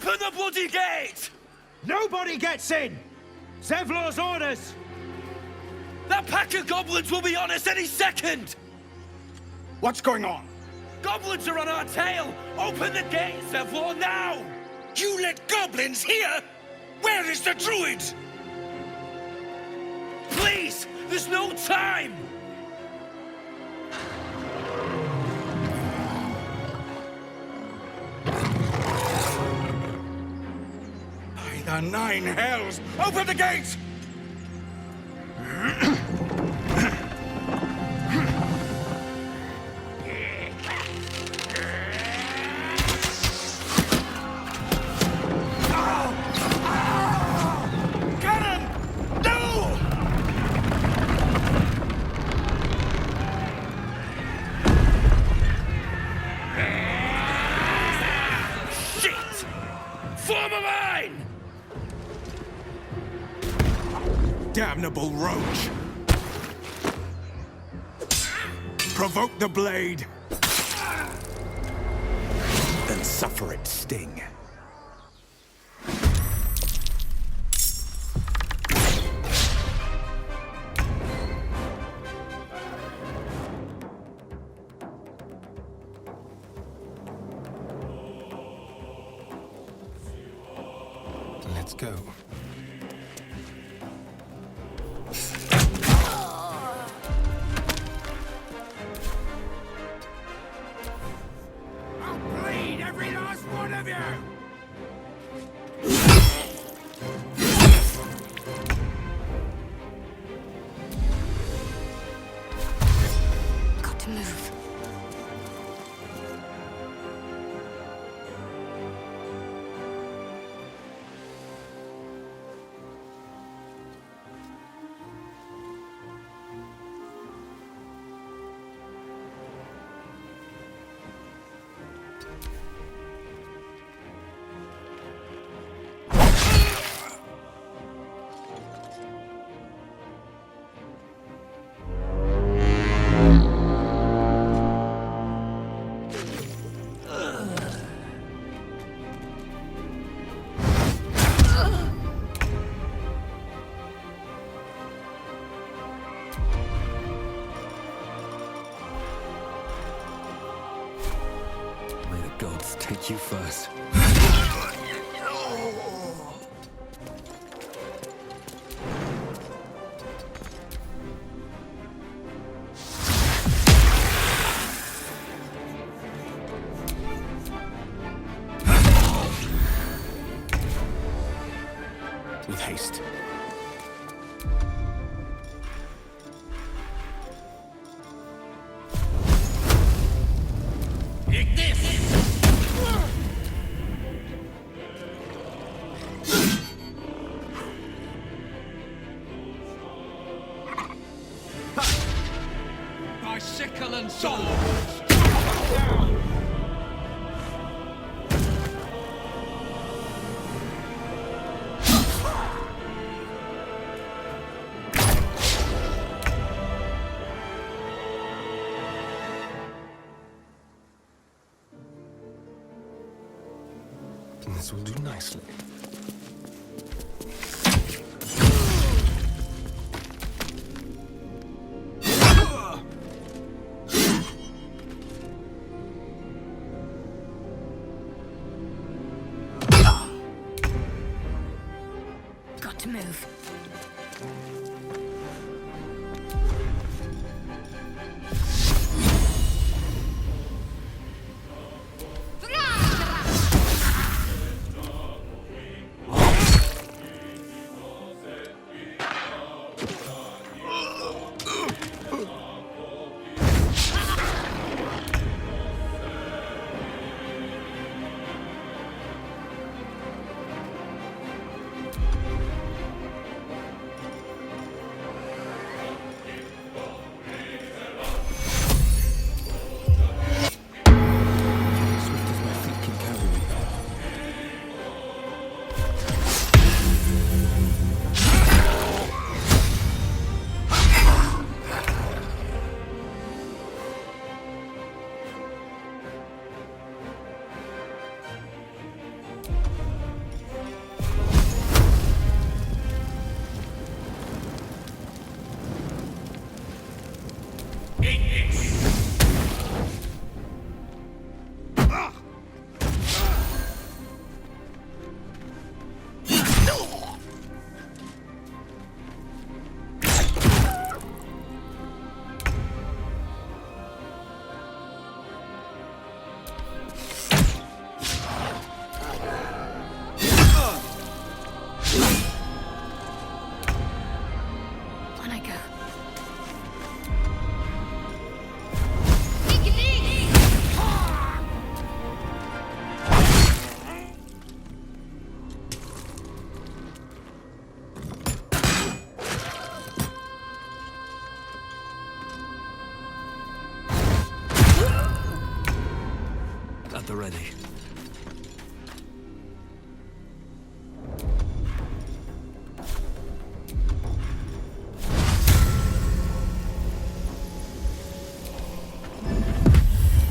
Open the bloody gate! Nobody gets in! Zevlor's orders! That pack of goblins will be on us any second! What's going on? Goblins are on our tail! Open the gate, Zevlor, now! You let goblins here? Where is the druid? Please! There's no time! By the nine hells! Open the gates! Form a line! Damnable roach! Provoke the blade! And suffer its sting. Let's go. I'll bleed every last one of you! Got to move. May the gods take you first. With haste. By sickle and sword! This will do nicely. Got to move. On I go. At the ready.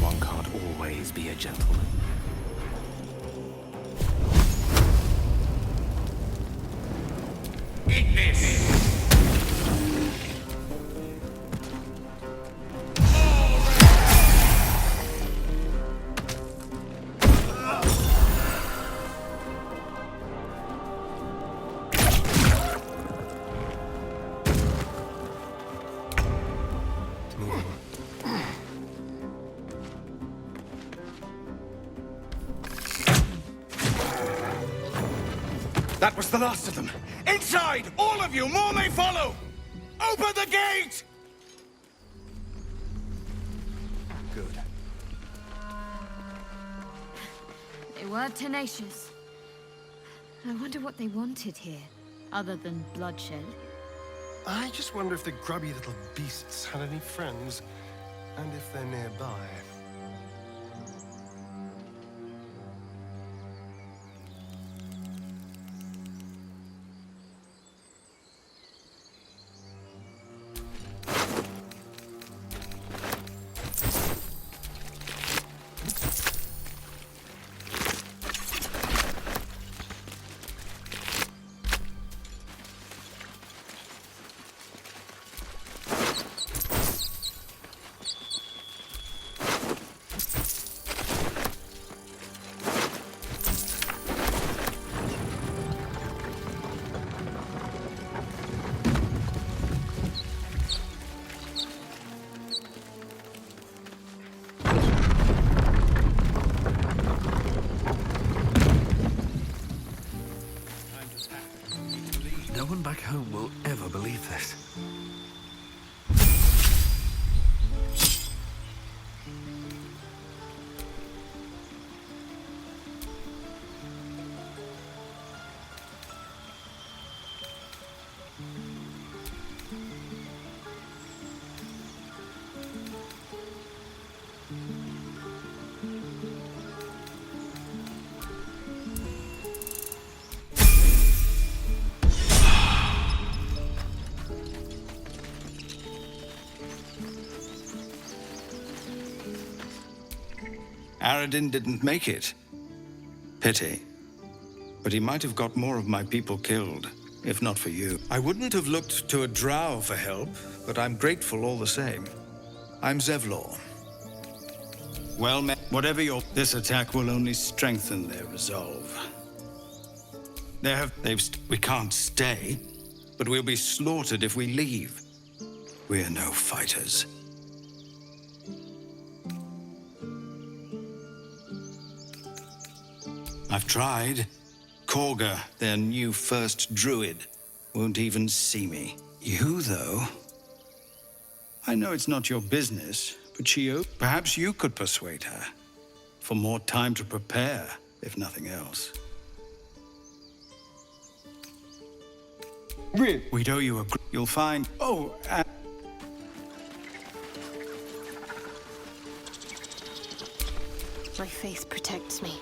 One can't always be a gentleman. Eat this! That was the last of them. Inside! All of you! More may follow! Open the gate! Good. They were tenacious. I wonder what they wanted here, other than bloodshed. I just wonder if the grubby little beasts had any friends, and if they're nearby. No one back home will ever believe this. Aradin didn't make it. Pity. But he might have got more of my people killed, if not for you. I wouldn't have looked to a drow for help, but I'm grateful all the same. I'm Zevlor. Well met. Whatever your... This attack will only strengthen their resolve. We can't stay, but we'll be slaughtered if we leave. We're no fighters. I've tried. Korga, their new first druid, won't even see me. You, though? I know it's not your business, but perhaps you could persuade her. For more time to prepare, if nothing else. We'd owe you a... You'll find... Oh, My faith protects me.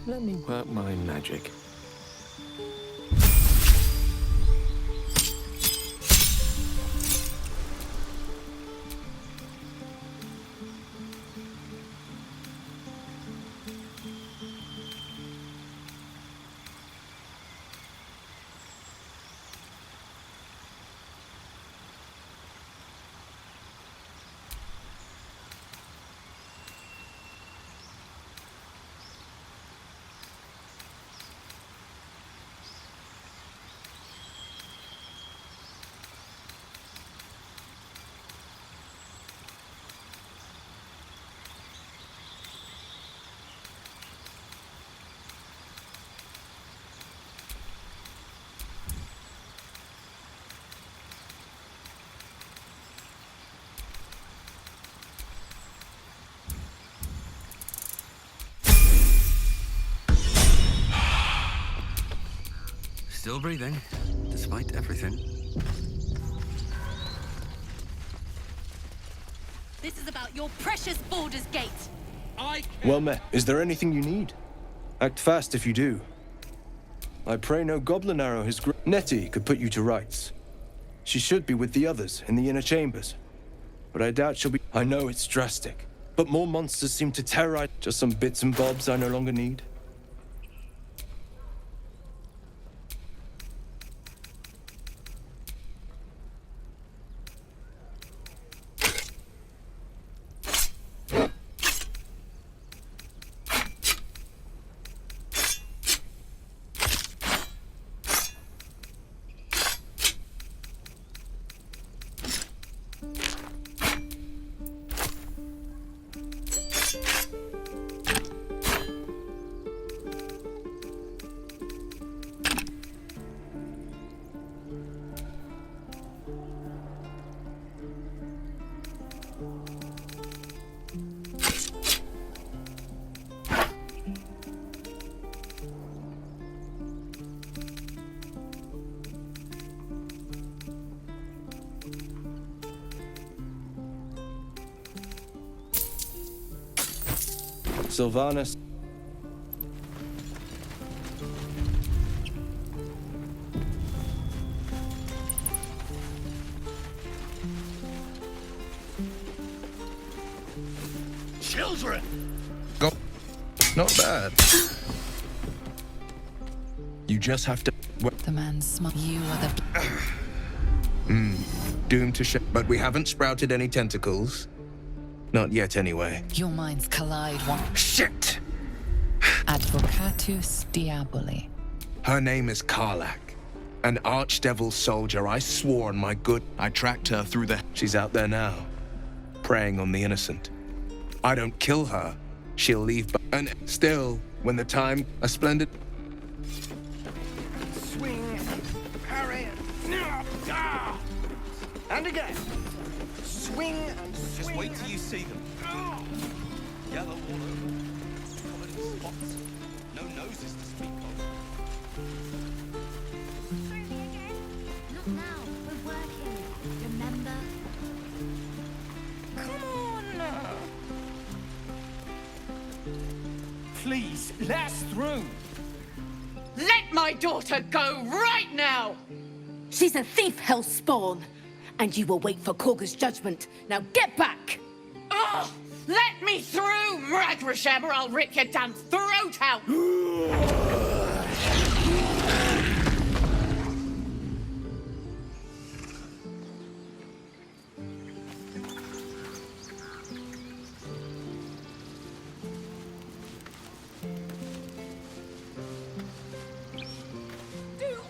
Let me work my magic. Still breathing, despite everything. This is about your precious Baldur's Gate. Well met. Is there anything you need? Act fast if you do. I pray no goblin arrow has Nettie could put you to rights. She should be with the others in the inner chambers. But I doubt she'll be... I know it's drastic, but more monsters seem to terrorize... Just some bits and bobs I no longer need. Sylvanas. Children! Go. Not bad. You just have to... The man's smart. You are the... Doomed to shit. But we haven't sprouted any tentacles. Not yet, anyway. Your minds collide one. Shit! Advocatus Diaboli. Her name is Karlak. An archdevil soldier. I swore on my good... I tracked her through the... She's out there now. Preying on the innocent. I don't kill her. She'll leave... And still, when the time... A splendid... Swing, parry, and again. Swing and swing. Just wait till you see them. Yellow all over. Covered in spots. No noses to speak of. Not now. We're working. Remember? Come on. Please, last through. Let my daughter go right now! She's a thief, hellspawn, and you will wait for Korga's judgment. Now get back! Oh, let me through, Mragrasham, or I'll rip your damn throat out! Do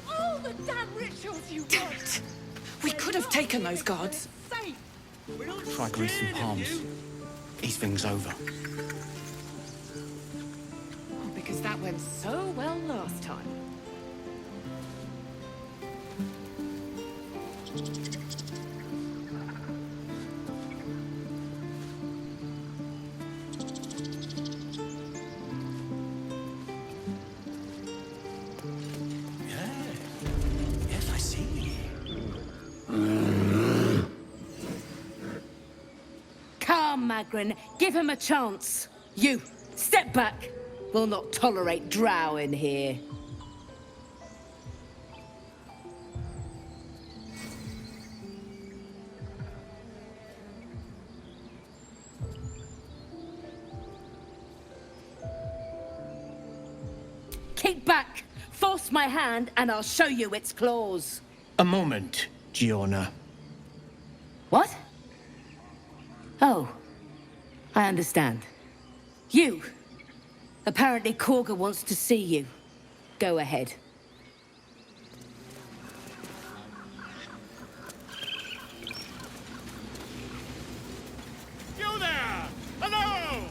all the damn rituals you want! We could have taken those guards. Try greasing palms. Ease things over. Oh, because that went so well last time. Yes, I see. Come, Magrin, give him a chance. You, step back. We'll not tolerate drow in here. Keep back. Force my hand and I'll show you its claws. A moment, Giorna. What? Oh, I understand. You. Apparently Korga wants to see you. Go ahead. You there! Hello!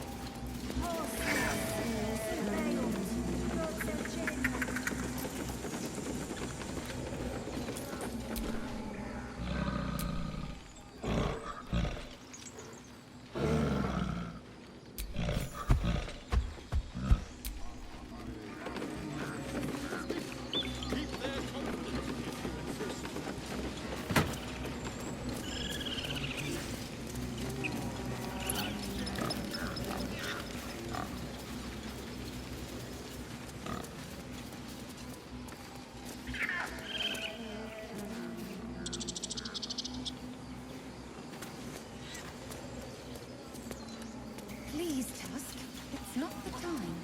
Please, Tusk. It's not the time.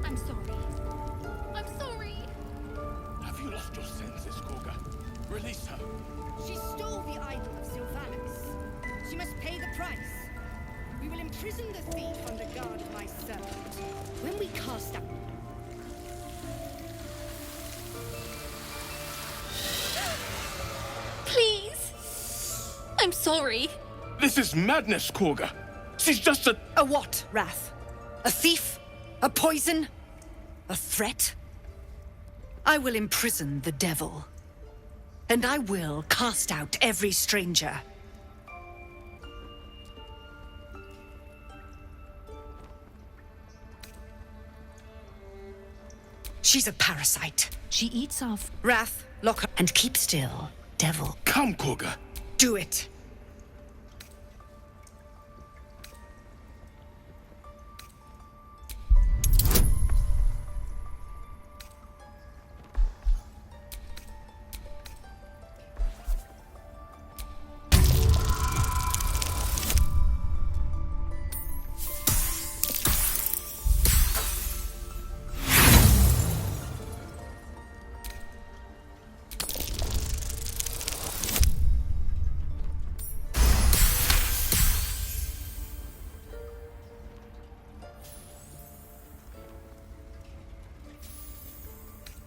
I'm sorry. I'm sorry. Have you lost your senses, Korga? Release her. She stole the idol of Sylvanas. She must pay the price. We will imprison the thief on the guard of my servant. When we cast out... Please. I'm sorry. This is madness, Korga. She's just a... A what, Wrath? A thief? A poison? A threat? I will imprison the devil. And I will cast out every stranger. She's a parasite. She eats off. Wrath, lock her and keep still, devil. Come, Korga. Do it.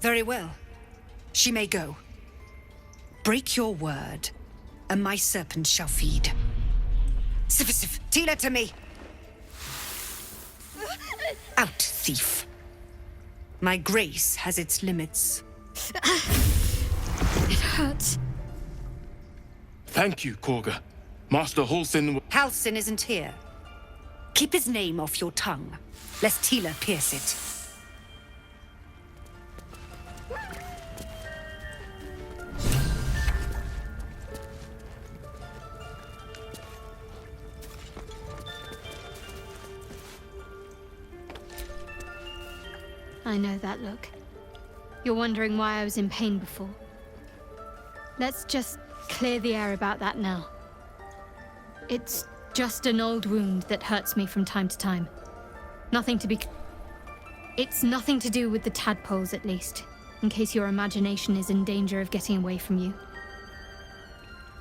Very well. She may go. Break your word, and my serpent shall feed. Sif, Tila to me! Out, thief. My grace has its limits. It hurts. Thank you, Korga. Master Halsin... Halsin isn't here. Keep his name off your tongue, lest Tila pierce it. I know that look. You're wondering why I was in pain before. Let's just clear the air about that now. It's just an old wound that hurts me from time to time. Nothing to be... It's nothing to do with the tadpoles, at least, in case your imagination is in danger of getting away from you.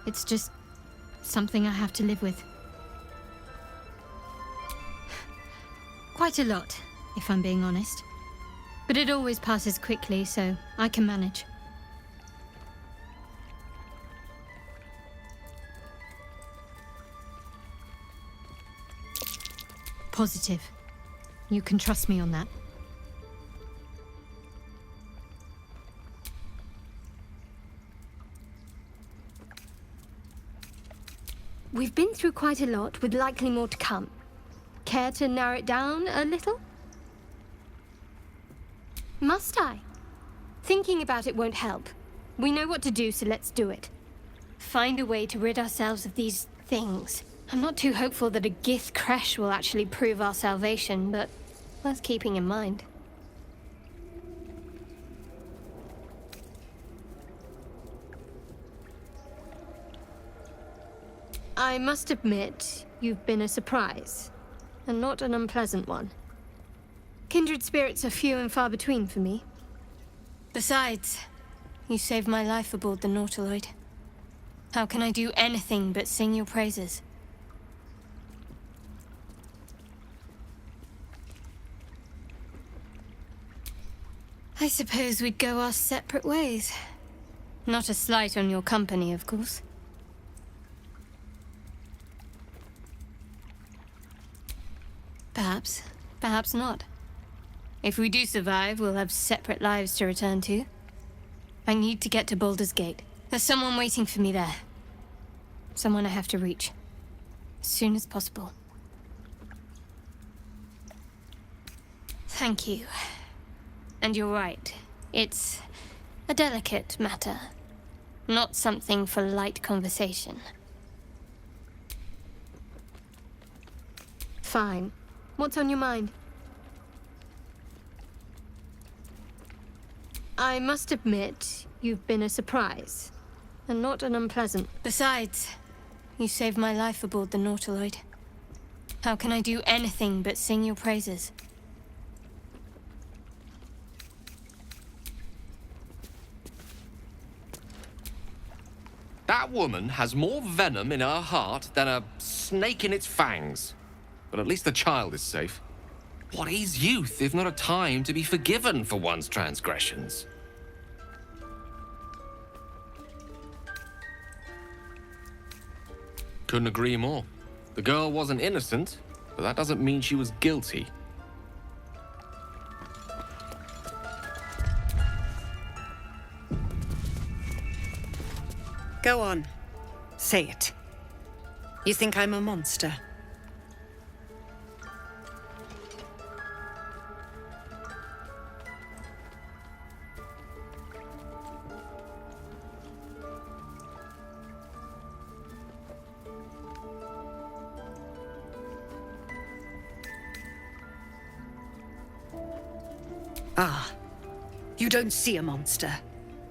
It's just something I have to live with. Quite a lot, if I'm being honest. But it always passes quickly, so I can manage. Positive. You can trust me on that. We've been through quite a lot, with likely more to come. Care to narrow it down a little? Must I? Thinking about it won't help. We know what to do, so let's do it. Find a way to rid ourselves of these things. I'm not too hopeful that a Gith crash will actually prove our salvation, but worth keeping in mind. I must admit, you've been a surprise, and not an unpleasant one. Kindred spirits are few and far between for me. Besides, you saved my life aboard the Nautiloid. How can I do anything but sing your praises? I suppose we'd go our separate ways. Not a slight on your company, of course. Perhaps. Perhaps not. If we do survive, we'll have separate lives to return to. I need to get to Baldur's Gate. There's someone waiting for me there. Someone I have to reach. As soon as possible. Thank you. And you're right. It's a delicate matter. Not something for light conversation. Fine. What's on your mind? I must admit, you've been a surprise. And not an unpleasant. Besides, you saved my life aboard the Nautiloid. How can I do anything but sing your praises? That woman has more venom in her heart than a snake in its fangs. But at least the child is safe. What is youth if not a time to be forgiven for one's transgressions? Couldn't agree more. The girl wasn't innocent, but that doesn't mean she was guilty. Go on. Say it. You think I'm a monster? Ah, you don't see a monster.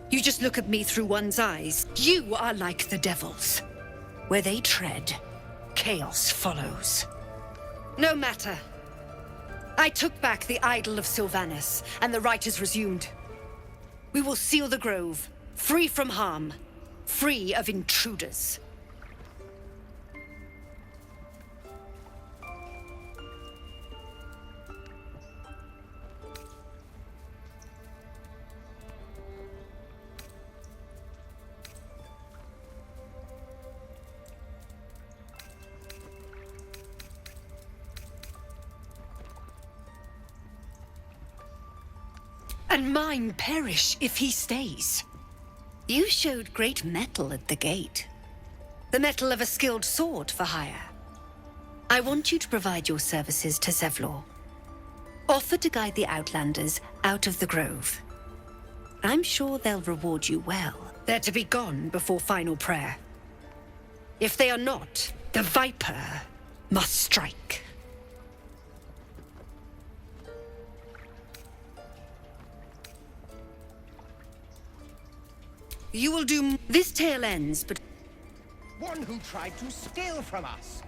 You just look at me through one's eyes. You are like the devils. Where they tread, chaos follows. No matter. I took back the idol of Sylvanas, and the rite is resumed. We will seal the grove, free from harm, free of intruders. And mine perish if he stays. You showed great mettle at the gate. The mettle of a skilled sword for hire. I want you to provide your services to Zevlor. Offer to guide the Outlanders out of the grove. I'm sure they'll reward you well. They're to be gone before final prayer. If they are not, the Viper must strike. You will do... This tale ends, but... One who tried to steal from us.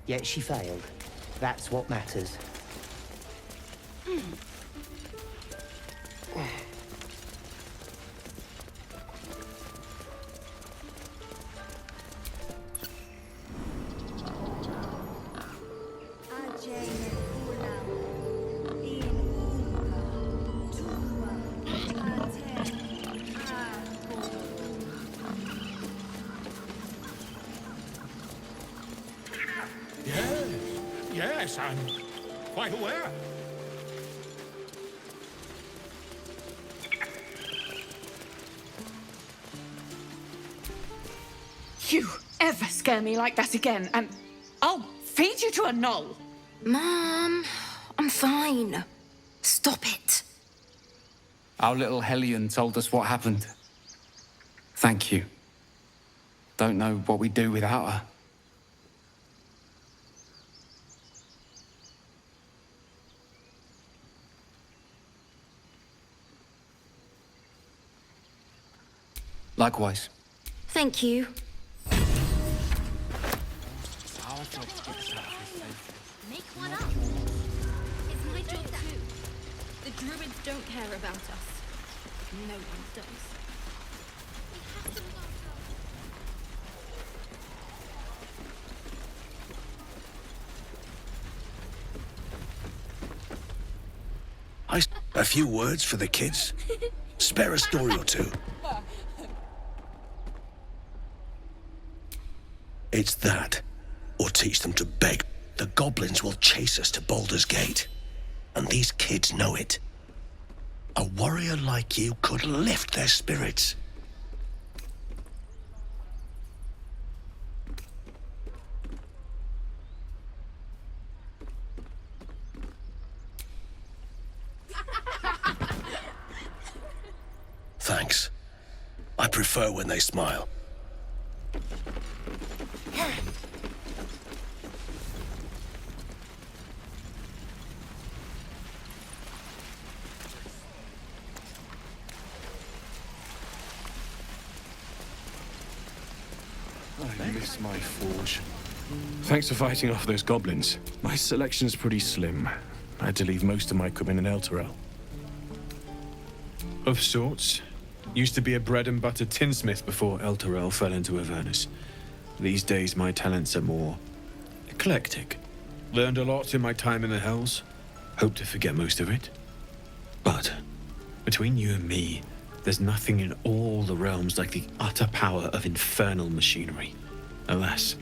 Yet she failed. That's what matters. Ajay Yes, I'm quite aware. You ever scare me like that again, and I'll feed you to a knoll. Mom, I'm fine. Stop it. Our little Hellion told us what happened. Thank you. Don't know what we'd do without her. Likewise. Thank you. Make one up. It's my job too. The druids don't care about us. No one does. We have to look A few words for the kids? Spare a story or two. It's that, or teach them to beg. The goblins will chase us to Baldur's Gate, and these kids know it. A warrior like you could lift their spirits. Thanks. I prefer when they smile. I miss my forge. Thanks for fighting off those goblins. My selection's pretty slim. I had to leave most of my equipment in Elturel. Of sorts. Used to be a bread and butter tinsmith before Elturel fell into Avernus. These days my talents are more eclectic. Learned a lot in my time in the Hells. Hope to forget most of it. But between you and me, there's nothing in all the realms like the utter power of infernal machinery. Alas,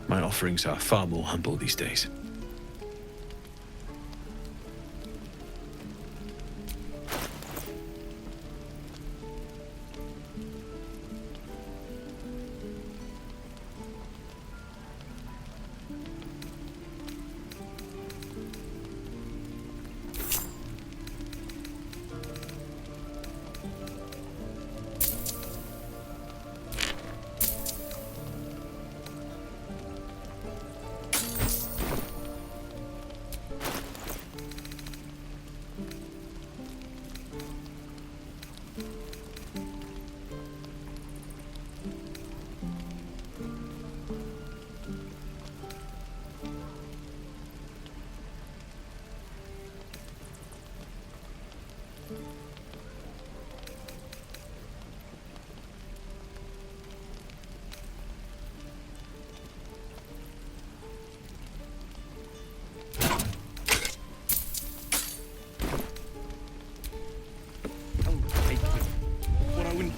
my offerings are far more humble these days.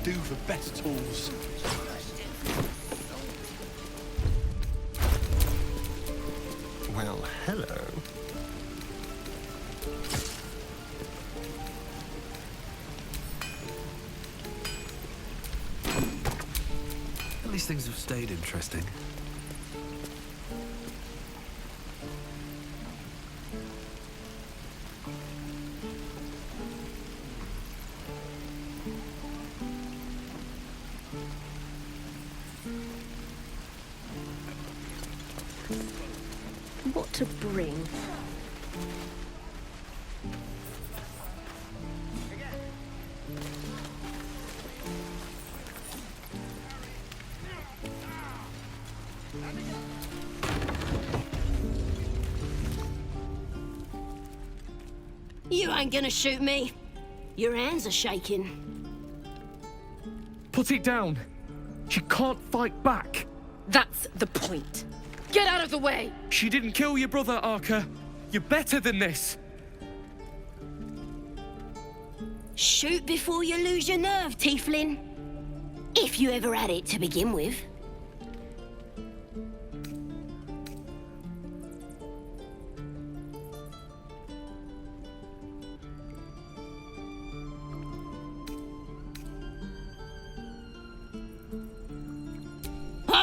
Do for better tools. Well, hello. At least things have stayed interesting. what to bring. You ain't gonna shoot me. Your hands are shaking. Put it down. She can't fight back. That's the point. Get out of the way! She didn't kill your brother, Arca. You're better than this. Shoot before you lose your nerve, Tiefling. If you ever had it to begin with.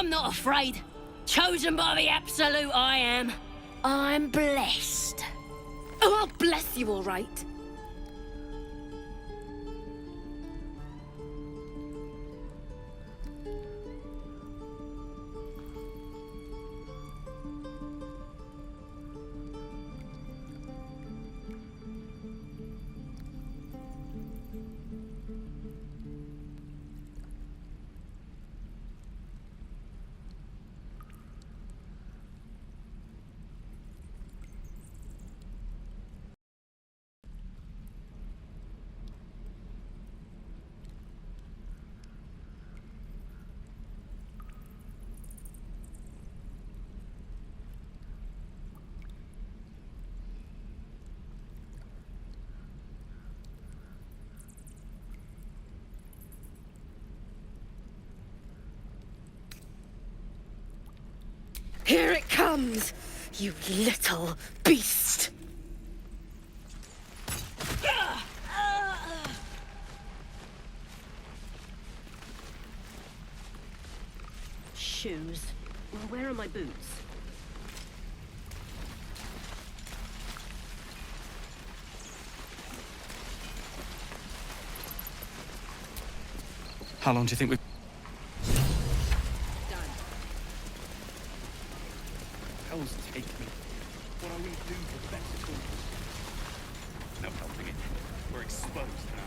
I'm not afraid. Chosen by the Absolute, I am. I'm blessed. Oh, I'll bless you, all right. Here it comes, you little beast! Shoes. Where are my boots? How long do you think we... Hell's take me. What are we do for the best of cause? No helping it. We're exposed now.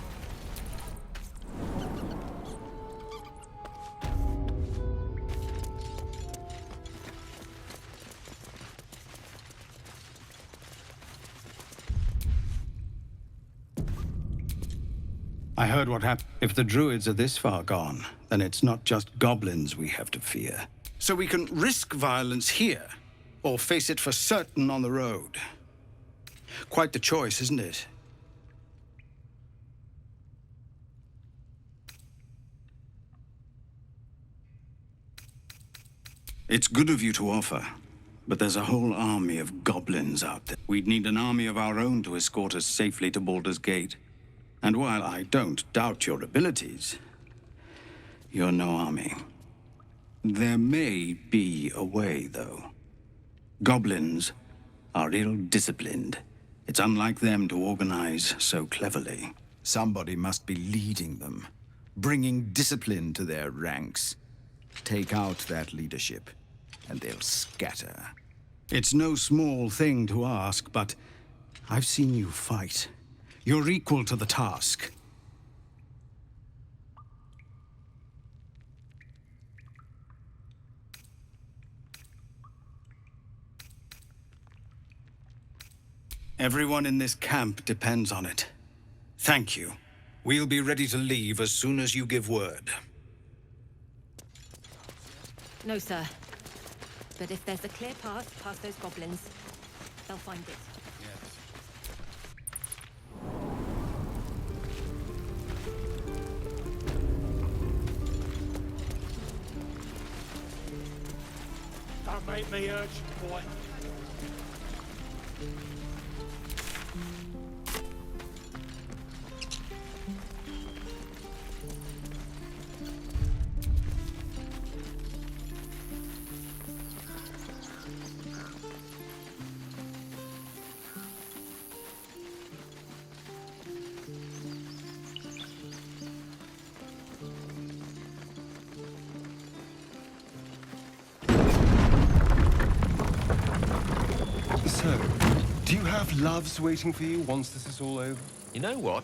I heard what happened. If the druids are this far gone, then it's not just goblins we have to fear. So we can risk violence here, or face it for certain on the road. Quite the choice, isn't it? It's good of you to offer, but there's a whole army of goblins out there. We'd need an army of our own to escort us safely to Baldur's Gate. And while I don't doubt your abilities, you're no army. There may be a way, though. Goblins are ill-disciplined. It's unlike them to organize so cleverly. Somebody must be leading them, bringing discipline to their ranks. Take out that leadership, and they'll scatter. It's no small thing to ask, but I've seen you fight. You're equal to the task. Everyone in this camp depends on it. Thank you. We'll be ready to leave as soon as you give word. No, sir. But if there's a clear path past those goblins, they'll find it. Don't make me urge you, boy. So, do you have loves waiting for you once this is all over? You know what?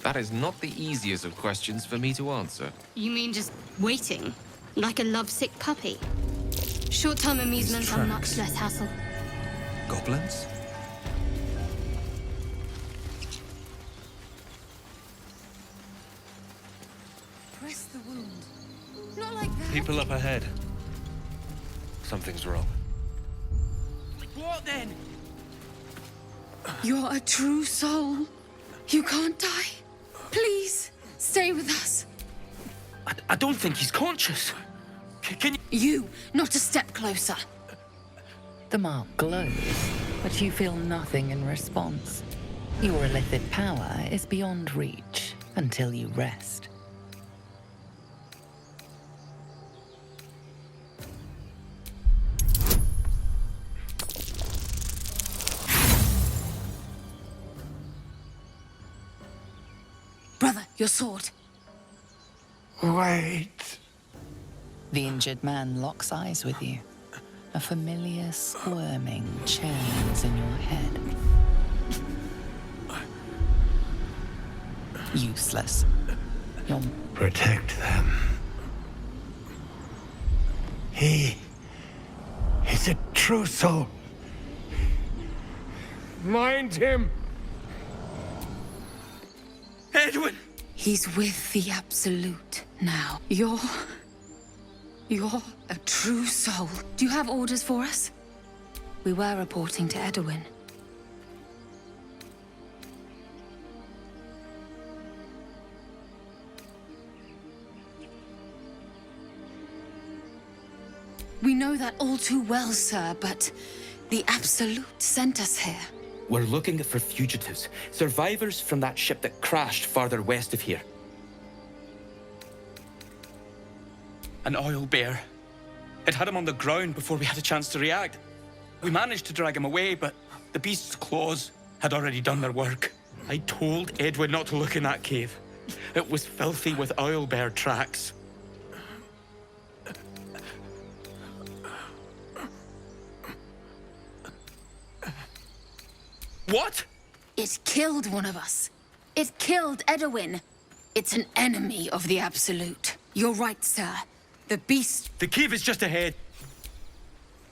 That is not the easiest of questions for me to answer. You mean just waiting? Like a lovesick puppy? Short-term amusements are much less hassle. Goblins? Press the wound. Not like that. People up ahead. Something's wrong. What then? You're a true soul. You can't die. Please, stay with us. I don't think he's conscious. Can you... You, not a step closer. The mark glows, but you feel nothing in response. Your illithid power is beyond reach until you rest. Brother, your sword. Wait. The injured man locks eyes with you. A familiar squirming churns in your head. Useless. You're... Protect them. He's a true soul. Mind him! Edwin! He's with the Absolute now. You're a true soul. Do you have orders for us? We were reporting to Edwin. We know that all too well, sir, but the Absolute sent us here. We're looking for fugitives, survivors from that ship that crashed farther west of here. An oil bear. It had him on the ground before we had a chance to react. We managed to drag him away, but the beast's claws had already done their work. I told Edwin not to look in that cave. It was filthy with oil bear tracks. What? It killed one of us. It killed Edwin. It's an enemy of the Absolute. You're right, sir. The beast... The cave is just ahead.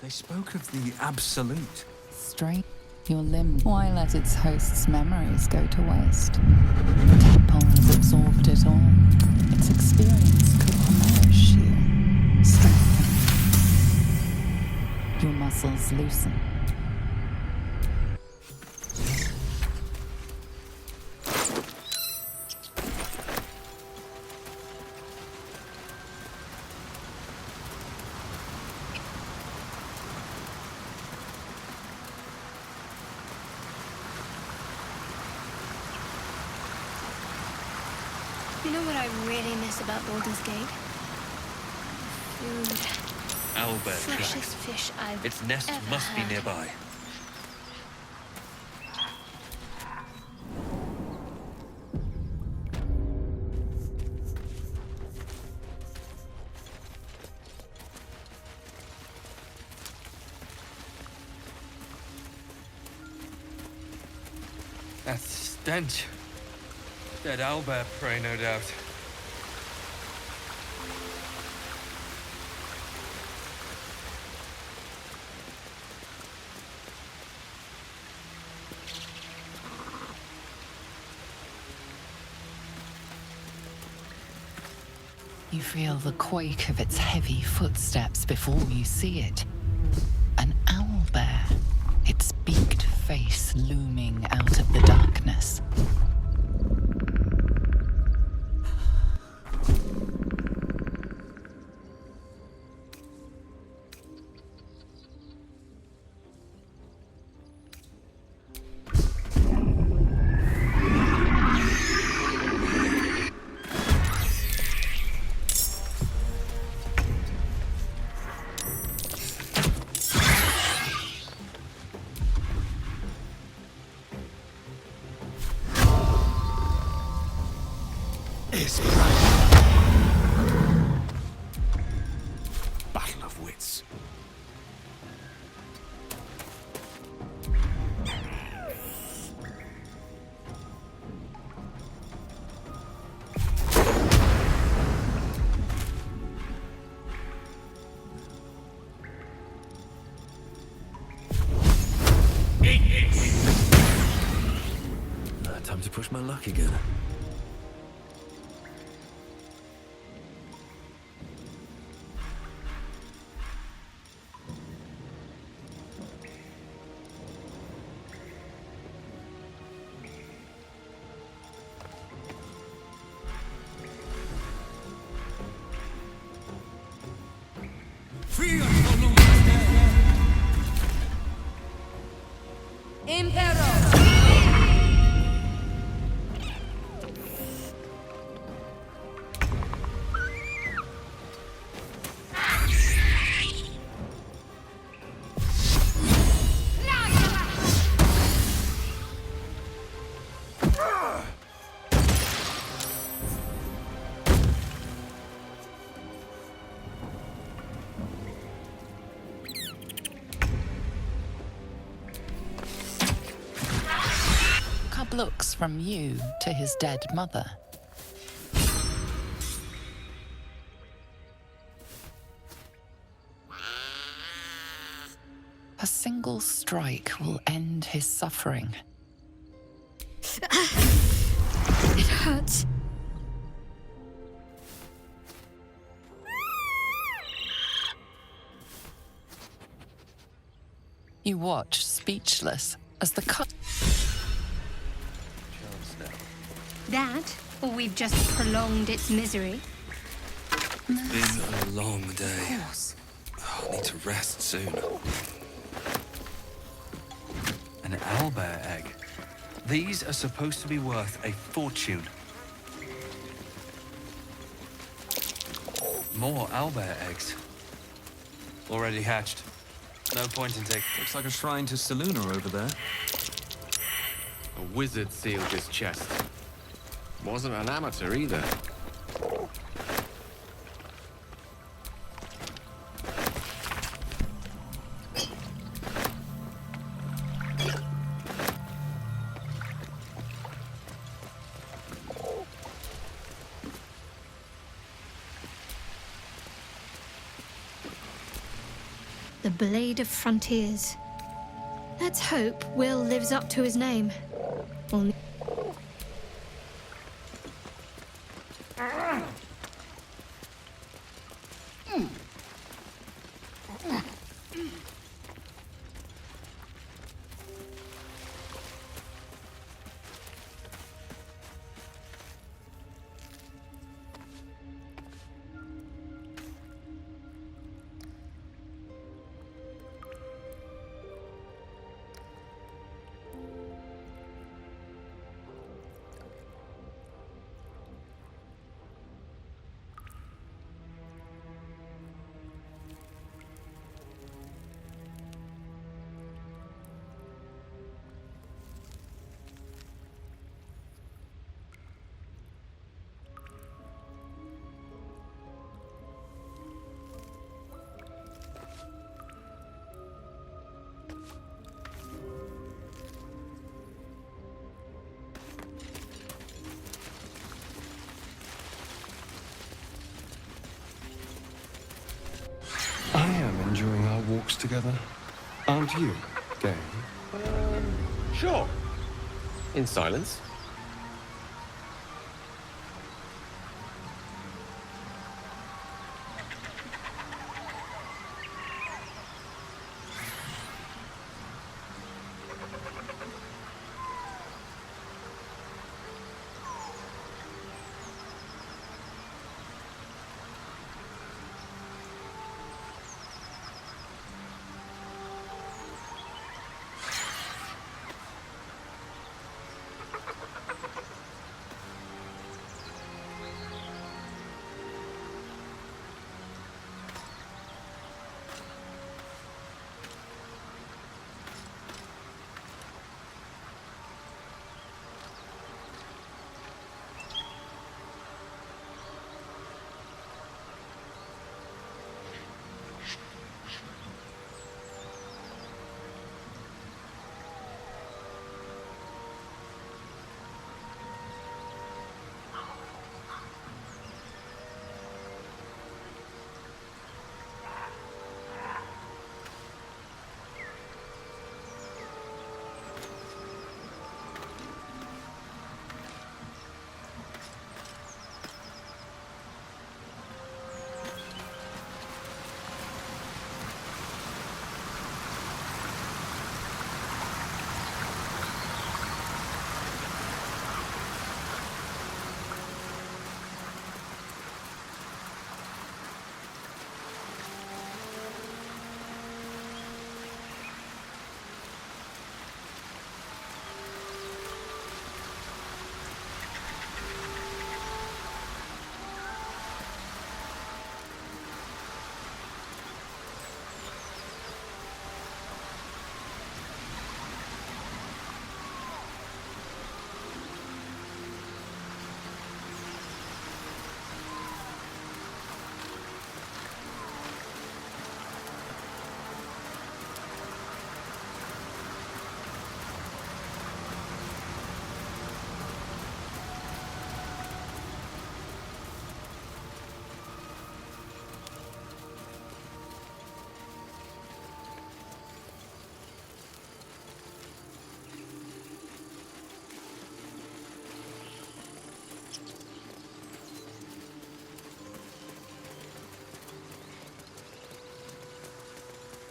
They spoke of the Absolute. Straight. Your limb. Why let its host's memories go to waste? The tadpole has absorbed it all. Its experience could nourish you. Strengthen. Your muscles loosen. You know what I really miss about Baldur's Gate? Food. Owlbear Freshest tracks. fish I've Its nest ever must be had. nearby. That stench. Dead owlbear prey, no doubt. You feel the quake of its heavy footsteps before you see it. An owlbear, its beaked face looming out of the darkness. Battle of wits. Time to push my luck again. Odd looks from you to his dead mother. A single strike will end his suffering. It hurts. You watch, speechless, as the cut. That, or we've just prolonged its misery. Been a long day. I need to rest soon. An owlbear egg. These are supposed to be worth a fortune. More owlbear eggs. Already hatched. No point in taking. Looks like a shrine to Seluna over there. A wizard sealed this chest. Wasn't an amateur either. The Blade of Frontiers. Let's hope Will lives up to his name. We'll... I am enjoying our walks together. Aren't you, Gale? Sure. In silence.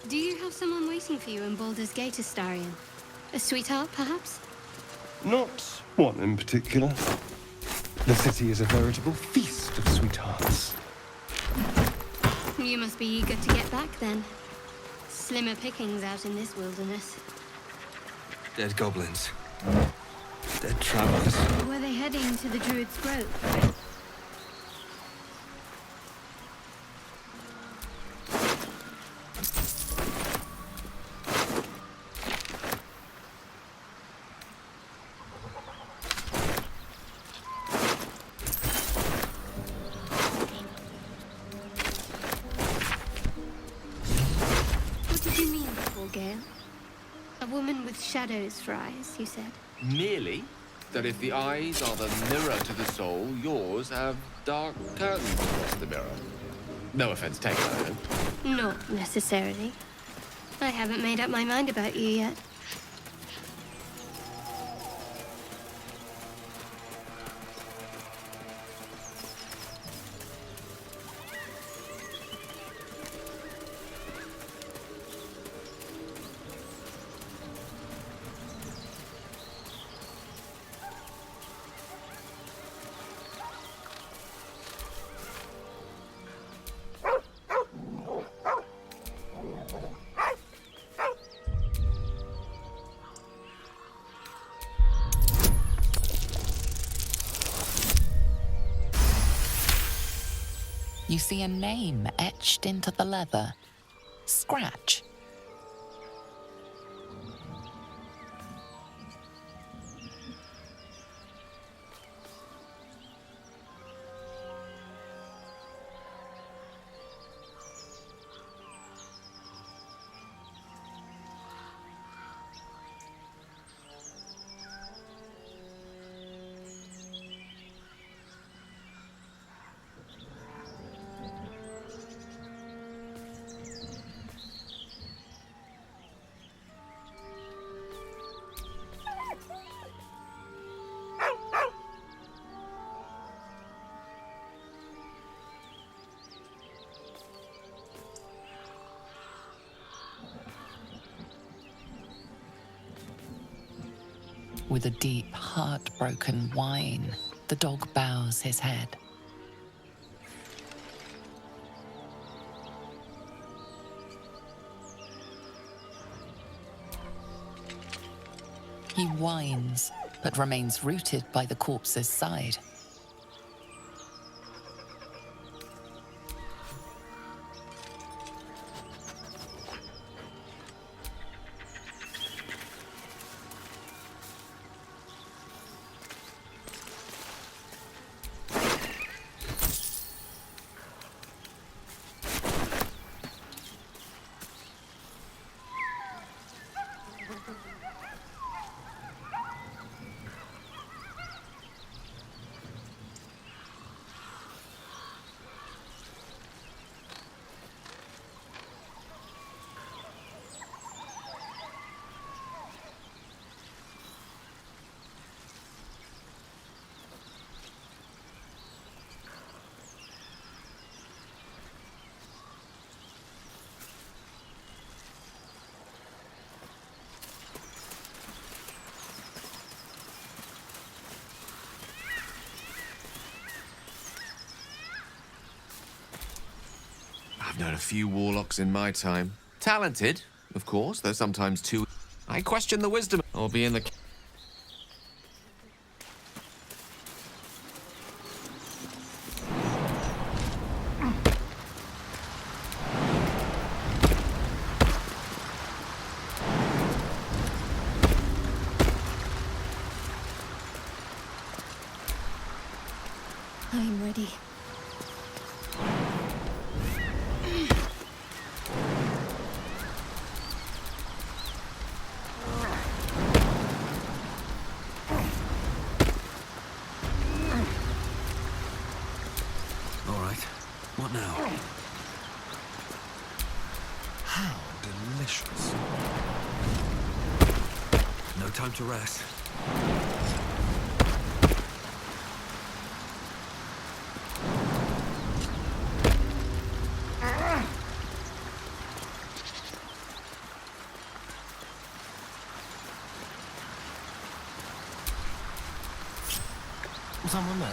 Do you have someone waiting for you in Baldur's Gate, Astarion? A sweetheart, perhaps? Not one in particular. The city is a veritable feast of sweethearts. You must be eager to get back, then. Slimmer pickings out in this wilderness. Dead goblins. Dead travelers. Were they heading to the Druid's Grove? What did you mean before, Gale? A woman with shadows for eyes, you said. Merely that if the eyes are the mirror to the soul, yours have dark curtains across the mirror. No offense taken, I hope. Not necessarily. I haven't made up my mind about you yet. You see a name etched into the leather. Scratch. With a deep, heartbroken whine, the dog bows his head. He whines, but remains rooted by the corpse's side. I've known a few warlocks in my time. Talented, of course, though sometimes too... I question the wisdom. I'll be in the... I'm ready. All right. What now? How delicious. No time to rest. Someone there?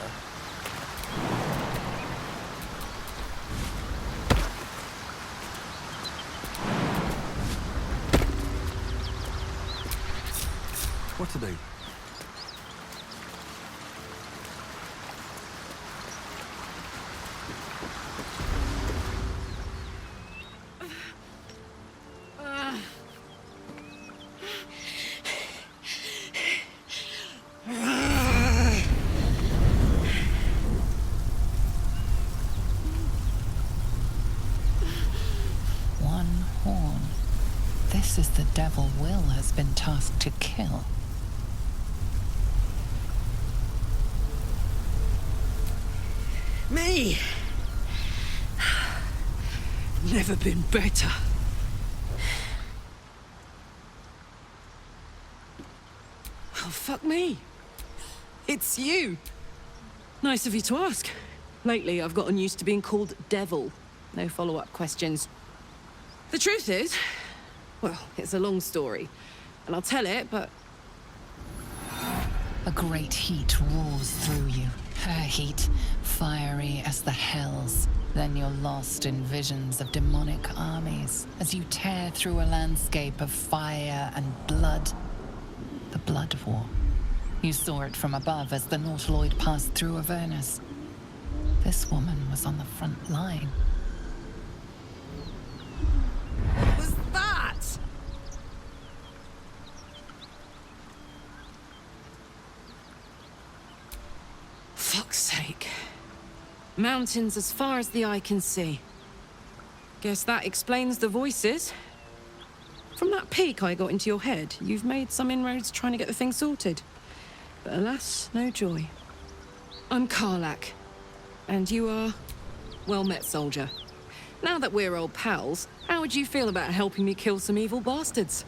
What to do? One horn. This is the devil Will has been tasked to kill. Me! Never been better. Well, fuck me. It's you. Nice of you to ask. Lately, I've gotten used to being called Devil. No follow-up questions. The truth is, well, it's a long story, and I'll tell it, but... A great heat roars through you. Her heat, fiery as the hells. Then you're lost in visions of demonic armies as you tear through a landscape of fire and blood. The Blood War. You saw it from above as the Nautiloid passed through Avernus. This woman was on the front line. What was that? Fuck's sake. Mountains as far as the eye can see. Guess that explains the voices. From that peek I got into your head, you've made some inroads trying to get the thing sorted. But alas, no joy. I'm Karlak, and you are... well met, soldier. Now that we're old pals, how would you feel about helping me kill some evil bastards?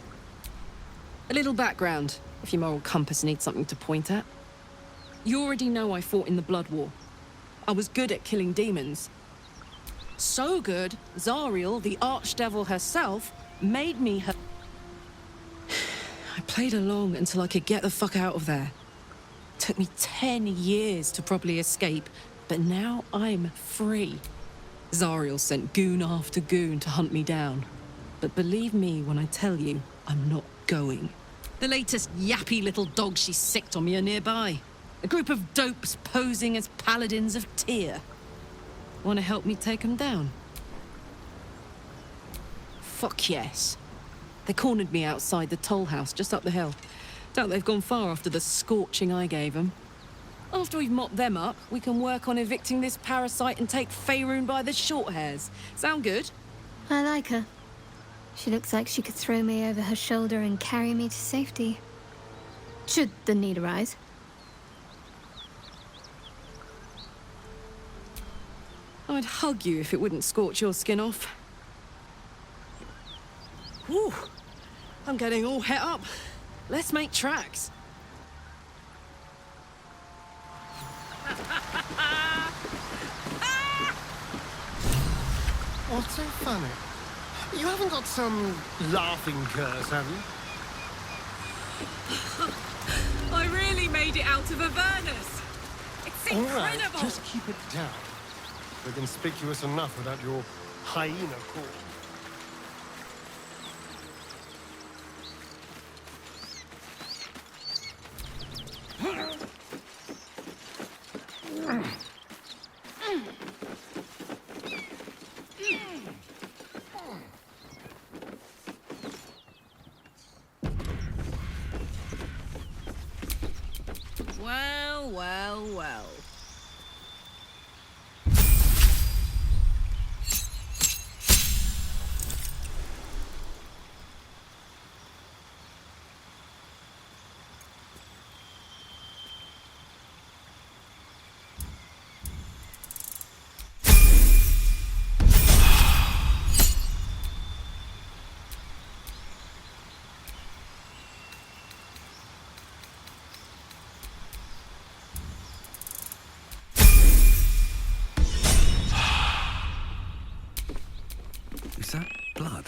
A little background, if your moral compass needs something to point at. You already know I fought in the Blood War. I was good at killing demons. So good, Zariel, the archdevil herself, made me her... I played along until I could get the fuck out of there. Took me 10 years to properly escape, but now I'm free. Zariel sent goon after goon to hunt me down. But believe me when I tell you, I'm not going. The latest yappy little dogs she sicked on me are nearby. A group of dopes posing as paladins of Tyr. Want to help me take them down? Fuck yes. They cornered me outside the toll house just up the hill. Doubt they've gone far after the scorching I gave them. After we've mopped them up, we can work on evicting this parasite and take Faerun by the short hairs. Sound good? I like her. She looks like she could throw me over her shoulder and carry me to safety. Should the need arise. I'd hug you if it wouldn't scorch your skin off. Whew. I'm getting all het up. Let's make tracks. What's so funny? You haven't got some laughing curse, have you? I really made it out of Avernus. It's All right, incredible. just keep it down. We're conspicuous enough without your hyena call. Well, well, well. Is that blood?